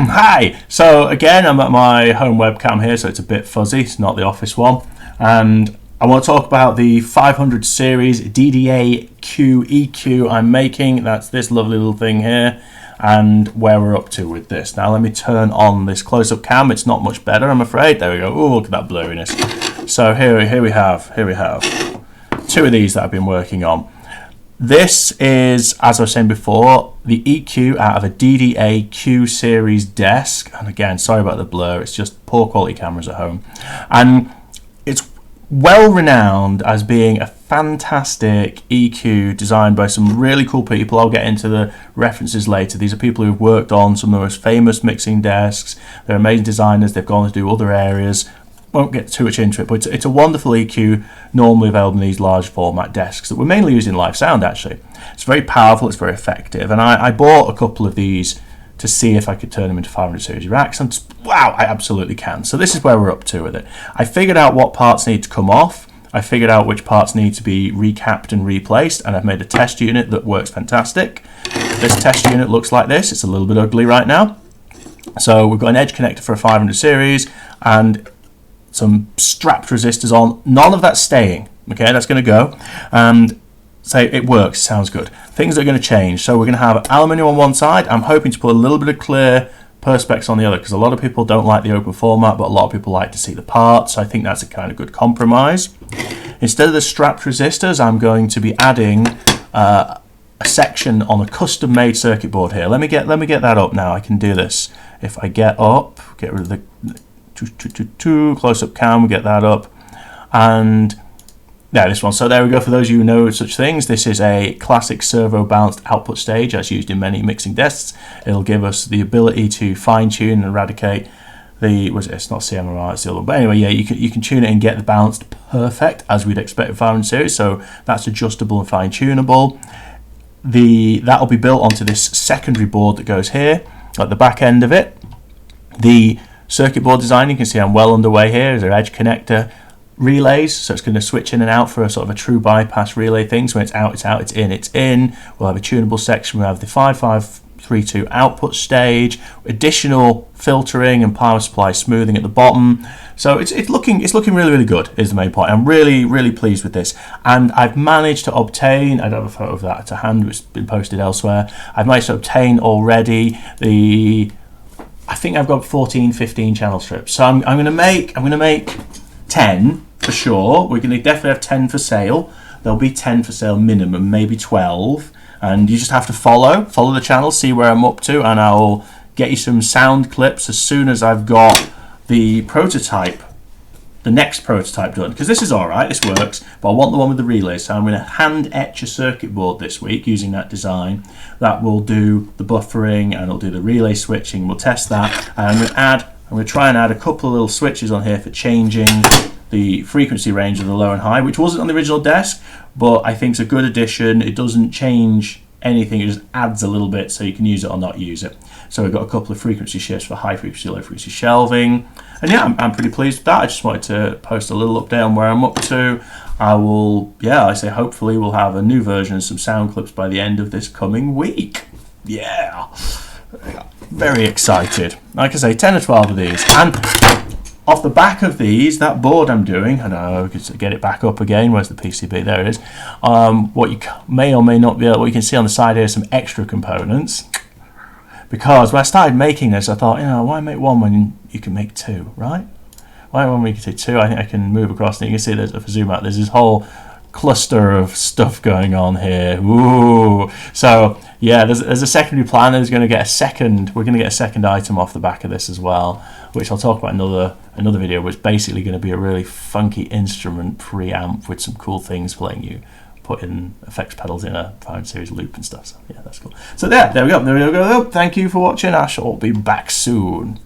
Hi! So again, I'm at my home webcam here, so it's a bit fuzzy, it's not the office one. And I want to talk about the 500 series DDA Q EQ I'm making. That's this lovely little thing here, and where we're up to with this. Now let me turn on this close-up cam. It's not much better, I'm afraid. There we go. Oh, look at that blurriness. So here we have two of these that I've been working on. This is, as I was saying before, the EQ out of a DDA Q series desk. And again, sorry about the blur, it's just poor quality cameras at home. And it's well renowned as being a fantastic EQ designed by some really cool people. I'll get into the references later. These are people who've worked on some of the most famous mixing desks. They're amazing designers. They've gone to do other areas. Won't get too much into it, but it's a wonderful EQ normally available in these large format desks that we're mainly using in live sound actually. It's very powerful, it's very effective, and I bought a couple of these to see if I could turn them into 500 series racks, and wow, I absolutely can. So this is where we're up to with it. I figured out what parts need to come off, I figured out which parts need to be recapped and replaced, and I've made a test unit that works fantastic. This test unit looks like this. It's a little bit ugly right now. So we've got an edge connector for a 500 series and some strapped resistors on. None of that's staying. Okay, that's going to go. And say it works, sounds good. Things that are going to change. So we're going to have aluminium on one side. I'm hoping to put a little bit of clear perspex on the other, because a lot of people don't like the open format, but a lot of people like to see the parts. So I think that's a kind of good compromise. Instead of the strapped resistors, I'm going to be adding a section on a custom-made circuit board here. Let me get that up now. I can do this. If I get up, get rid of the close-up cam, we get that up, and yeah, this one. So there we go. For those of you who know such things, this is a classic servo balanced output stage as used in many mixing desks. It'll give us the ability to fine-tune and eradicate the, it's not CMRR, it's the other one, but anyway, yeah, you can tune it and get the balanced perfect as we'd expect with 500 series. So that's adjustable and fine-tunable. That'll be built onto this secondary board that goes here at the back end of it. The circuit board design, you can see I'm well underway here. There's our edge connector relays, so it's going to switch in and out for a sort of a true bypass relay thing. So when it's out, it's out, it's in. We'll have a tunable section. We'll have the 5532 output stage, additional filtering and power supply smoothing at the bottom. So it's looking really good is the main point. I'm really pleased with this, and I've managed to obtain, I don't have a photo of that to hand, it's been posted elsewhere. I've managed to obtain already I think I've got 14-15 channel strips. So I'm going to make 10 for sure. We're going to definitely have 10 for sale. There'll be 10 for sale minimum, maybe 12. And you just have to follow the channel, see where I'm up to, and I'll get you some sound clips as soon as I've got the prototype, the next prototype done, because this is all right, this works, but I want the one with the relays. So I'm going to hand etch a circuit board this week using that design. That will do the buffering and it'll do the relay switching. We'll test that, and I'm going to try and add a couple of little switches on here for changing the frequency range of the low and high, which wasn't on the original desk, but I think it's a good addition. It doesn't change anything, it just adds a little bit so you can use it or not use it. So we've got a couple of frequency shifts for high frequency, low frequency shelving, and yeah, I'm pretty pleased with that. I just wanted to post a little update on where I'm up to. I say hopefully we'll have a new version and some sound clips by the end of this coming week. Yeah, very excited. Like I say, 10 or 12 of these, and off the back of these, that board I'm doing, I know we could get it back up again. Where's the PCB? There it is. What you may or may not be able, what you can see on the side here is some extra components. Because when I started making this, I thought, why make one when you can make two, right? Why when we can do two? I think I can move across, and you can see there's, if I zoom out, there's this whole cluster of stuff going on here. Ooh. So yeah, there's a secondary plan. We're going to get a second item off the back of this as well, which I'll talk about in another video, which is basically going to be a really funky instrument preamp with some cool things for letting you put in effects pedals in a 500 series loop and stuff. So yeah, that's cool. So there we go. Thank you for watching. I shall be back soon.